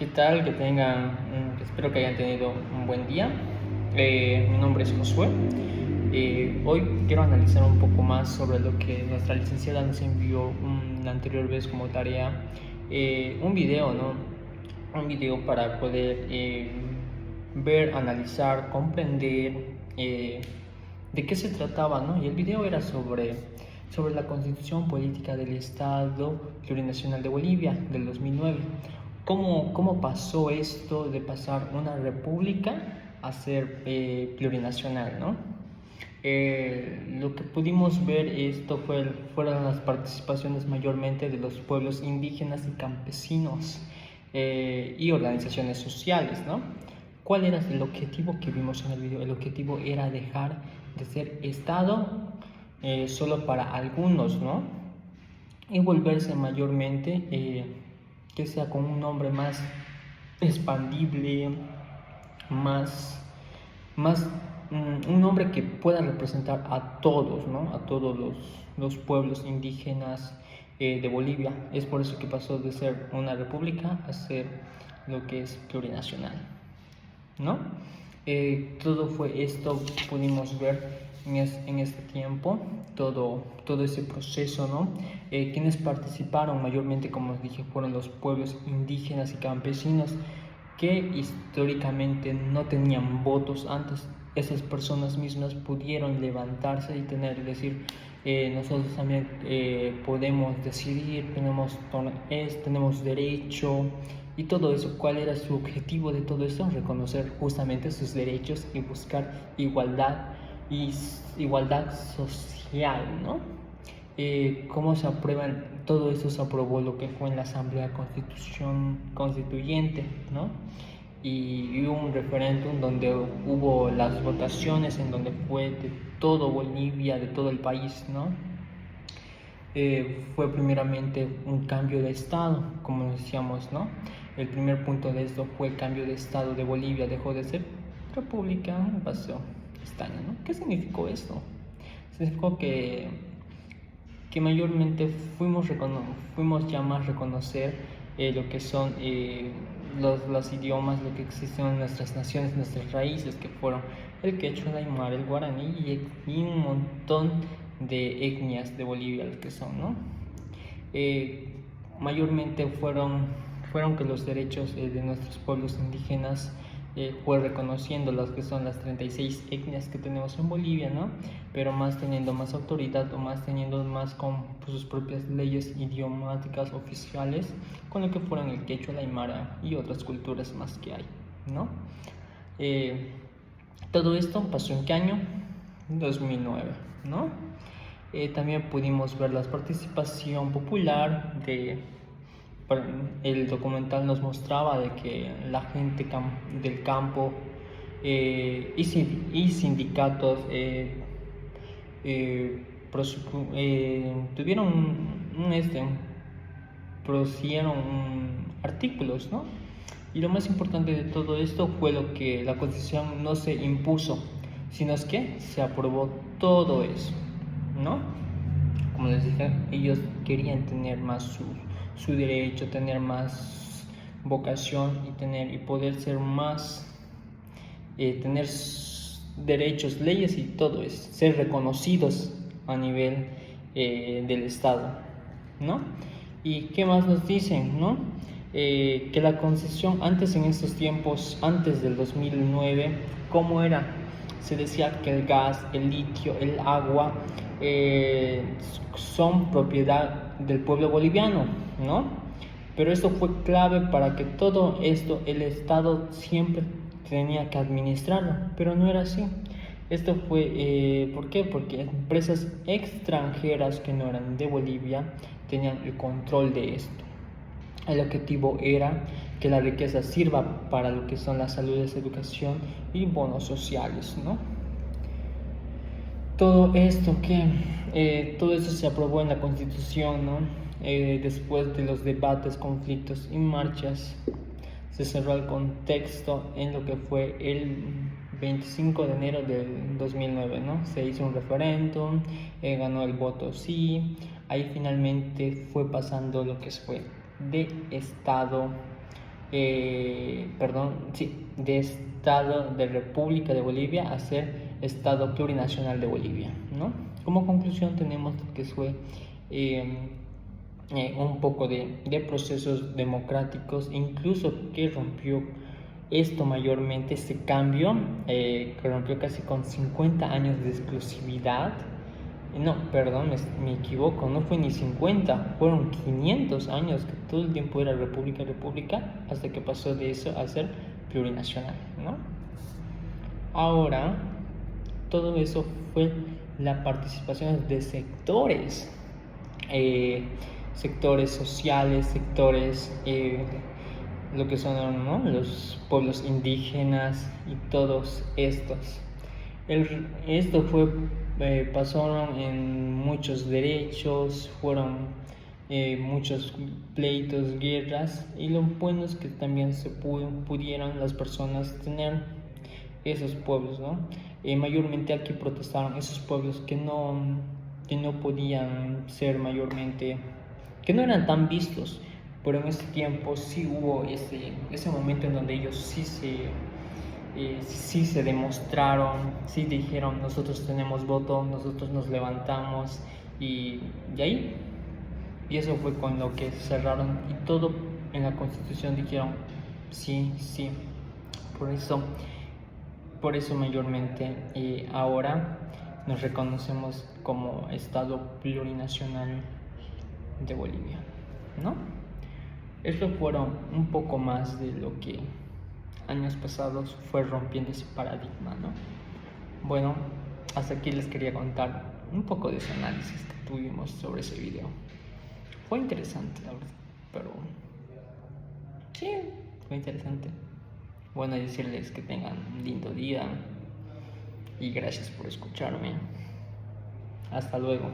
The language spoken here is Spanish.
¿Qué tal? Espero que hayan tenido un buen día. Mi nombre es Josué. Hoy quiero analizar un poco más sobre lo que nuestra licenciada nos envió la anterior vez como tarea. Un video, ¿no? Un video para poder ver, analizar, comprender de qué se trataba, ¿no? Y el video era sobre la constitución política del Estado Plurinacional de Bolivia del 2009. ¿Cómo pasó esto de pasar una república a ser plurinacional, ¿no? Lo que pudimos ver fueron las participaciones mayormente de los pueblos indígenas y campesinos y organizaciones sociales, ¿no? ¿Cuál era el objetivo que vimos en el video? El objetivo era dejar de ser Estado solo para algunos, ¿no? Y volverse mayormente que sea con un nombre más expandible, más un nombre que pueda representar a todos, ¿no? A todos los pueblos indígenas de Bolivia. Es por eso que pasó de ser una república a ser lo que es plurinacional, ¿no? Todo fue esto, pudimos ver en este tiempo, todo ese proceso, ¿no? Quienes participaron mayormente, como os dije, fueron los pueblos indígenas y campesinos que históricamente no tenían votos antes. Esas personas mismas pudieron levantarse y decir, nosotros también podemos decidir, tenemos derecho y todo eso. ¿Cuál era su objetivo de todo eso? Reconocer justamente sus derechos y buscar igualdad social, ¿no? ¿Cómo se aprueban? Todo eso se aprobó lo que fue en la Asamblea Constituyente, ¿no? Y hubo un referéndum donde hubo las votaciones en donde fue de todo Bolivia, de todo el país, ¿no? Fue primeramente un cambio de estado, como decíamos, ¿no? El primer punto de esto fue el cambio de estado de Bolivia, dejó de ser república, pasó estaño, ¿no? ¿Qué significó esto? Significó que mayormente fuimos ya más reconocer lo que son los idiomas, lo que existen en nuestras naciones, nuestras raíces, que fueron el quechua, el aymara, el guaraní y un montón de etnias de Bolivia, los que son, ¿no? Mayormente fueron que los derechos de nuestros pueblos indígenas fue reconociendo las que son las 36 etnias que tenemos en Bolivia, ¿no? Pero más teniendo más autoridad o más teniendo más con sus propias leyes idiomáticas oficiales, con lo que fueron el quechua, la aymara y otras culturas más que hay, ¿no? Todo esto pasó en qué año? 2009, ¿no? También pudimos ver la participación popular el documental nos mostraba de que la gente del campo y sindicatos producieron artículos, ¿no? Y lo más importante de todo esto fue lo que la Constitución no se impuso, sino es que se aprobó todo eso, ¿no? Como les dije, ellos querían tener más su derecho, tener más vocación y poder ser más, tener derechos, leyes y todo eso, ser reconocidos a nivel del Estado, ¿no? ¿Y qué más nos dicen, no? Que la concesión antes, en estos tiempos, antes del 2009, ¿cómo era? Se decía que el gas, el litio, el agua son propiedad del pueblo boliviano, ¿no? Pero esto fue clave para que todo esto el Estado siempre tenía que administrarlo, pero no era así. Esto fue, ¿por qué? Porque empresas extranjeras que no eran de Bolivia tenían el control de esto. El objetivo era que la riqueza sirva para lo que son la salud, la educación y bonos sociales, ¿no? Todo esto se aprobó en la Constitución, ¿no? Después de los debates, conflictos y marchas, se cerró el contexto en lo que fue el 25 de enero del 2009, ¿no? Se hizo un referéndum, ganó el voto sí, ahí finalmente fue pasando lo que fue de Estado de Estado de República de Bolivia a ser Estado plurinacional de Bolivia, ¿no? Como conclusión tenemos que fue un poco de procesos democráticos, incluso que rompió esto mayormente, este cambio, que rompió casi con 50 años de exclusividad. No, perdón, me equivoco, no fue ni 50, fueron 500 años que todo el tiempo era república, república, hasta que pasó de eso a ser plurinacional, ¿no? Ahora, todo eso fue la participación de sectores, sectores sociales, sectores, lo que son, ¿no?, los pueblos indígenas y todos estos. Esto fue, pasaron en muchos derechos, fueron muchos pleitos, guerras, y lo bueno es que también se pudieron las personas tener esos pueblos, ¿no? Mayormente aquí protestaron esos pueblos que no podían ser mayormente, que no eran tan vistos, pero en ese tiempo sí hubo ese momento en donde ellos sí se demostraron, sí dijeron: nosotros tenemos voto, nosotros nos levantamos, y ahí, y eso fue con lo que cerraron, y todo en la Constitución dijeron sí, sí. Por eso mayormente ahora nos reconocemos como Estado plurinacional de Bolivia, ¿no? Esto fueron un poco más de lo que años pasados fue rompiendo ese paradigma, ¿no? Bueno, hasta aquí les quería contar un poco de ese análisis que tuvimos sobre ese video. Fue interesante, la verdad, pero sí, fue interesante. Bueno, decirles que tengan un lindo día y gracias por escucharme. Hasta luego.